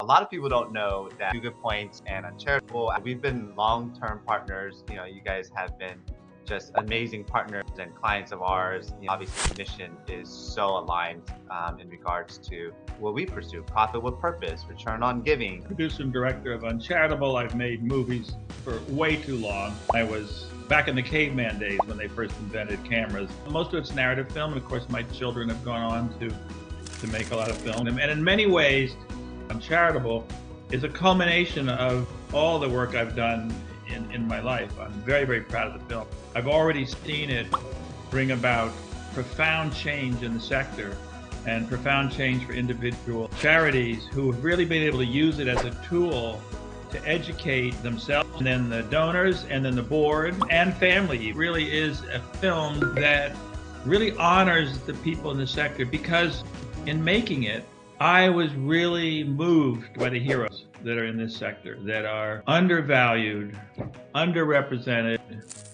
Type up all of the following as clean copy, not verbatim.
lot of people don't know that Good Points and Uncharitable, we've been long-term partners. You guys have been just amazing partners and clients of ours. Obviously, the mission is so aligned in regards to what we pursue: profit with purpose, return on giving. Producer and director of Uncharitable. I've made movies for way too long. I was back in the caveman days when they first invented cameras. Most of it's narrative film, and of course my children have gone on to make a lot of film. And in many ways, Uncharitable is a culmination of all the work I've done in my life. I'm very, very proud of the film. I've already seen it bring about profound change in the sector and profound change for individual charities who have really been able to use it as a tool to educate themselves, and then the donors, and then the board and family. It really is a film that really honors the people in the sector, because in making it, I was really moved by the heroes that are in this sector, that are undervalued, underrepresented,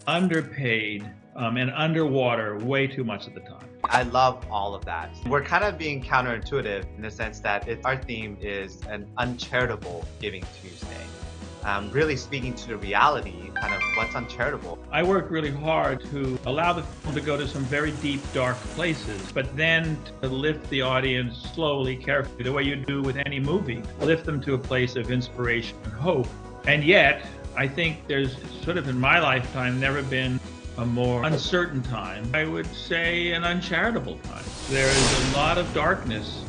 underpaid, and underwater way too much of the time. I love all of that. We're kind of being counterintuitive in the sense that our theme is an uncharitable Giving Tuesday. Really speaking to the reality, kind of what's uncharitable. I worked really hard to allow the film to go to some very deep, dark places, but then to lift the audience slowly, carefully, the way you do with any movie. Lift them to a place of inspiration and hope. And yet, I think there's sort of in my lifetime never been a more uncertain time. I would say an uncharitable time. There is a lot of darkness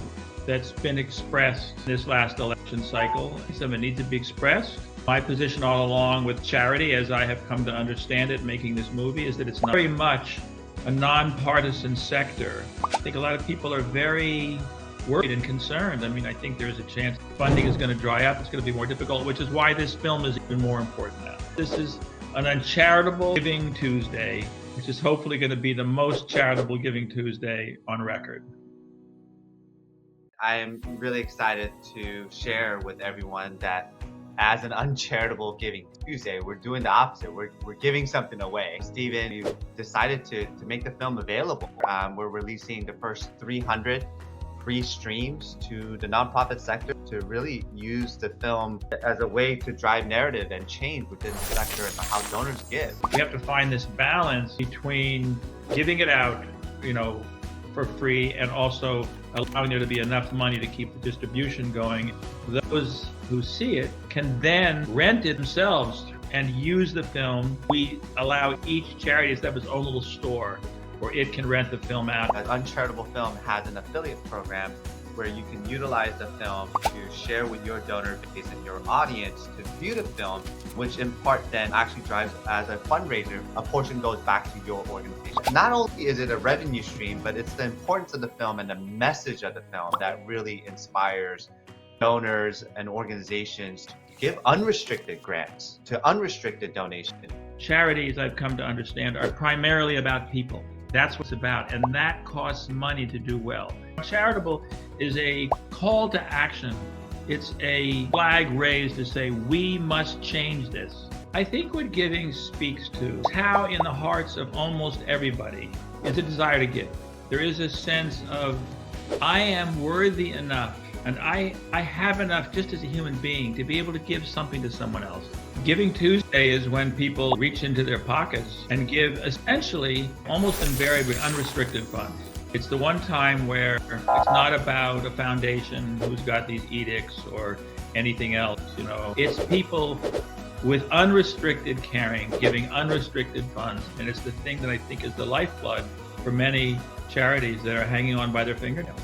that's been expressed this last election cycle. Some of it needs to be expressed. My position all along with charity, as I have come to understand it making this movie, is that it's not very much a nonpartisan sector. I think a lot of people are very worried and concerned. I mean, I think there's a chance funding is going to dry up. It's going to be more difficult, which is why this film is even more important now. This is an uncharitable Giving Tuesday, which is hopefully going to be the most charitable Giving Tuesday on record. I am really excited to share with everyone that as an uncharitable Giving Tuesday, we're doing the opposite. We're giving something away. Steven, you decided to make the film available. We're releasing the first 300 free streams to the nonprofit sector to really use the film as a way to drive narrative and change within the sector and how donors give. We have to find this balance between giving it out, for free, and also allowing there to be enough money to keep the distribution going. Those who see it can then rent it themselves and use the film. We allow each charity to have its own little store where it can rent the film out. Uncharitable Film has an affiliate program where you can utilize the film to share with your donor base and your audience to view the film, which in part then actually drives as a fundraiser. A portion goes back to your organization. Not only is it a revenue stream, but it's the importance of the film and the message of the film that really inspires donors and organizations to give unrestricted grants, to unrestricted donations. Charities, I've come to understand, are primarily about people. That's what it's about, and that costs money to do well. Charitable is a call to action. It's a flag raised to say, we must change this. I think what giving speaks to is how in the hearts of almost everybody is a desire to give. There is a sense of, I am worthy enough, and I have enough just as a human being to be able to give something to someone else. Giving Tuesday is when people reach into their pockets and give essentially, almost invariably, unrestricted funds. It's the one time where it's not about a foundation who's got these edicts or anything else, It's people with unrestricted caring, giving unrestricted funds. And it's the thing that I think is the lifeblood for many charities that are hanging on by their fingernails.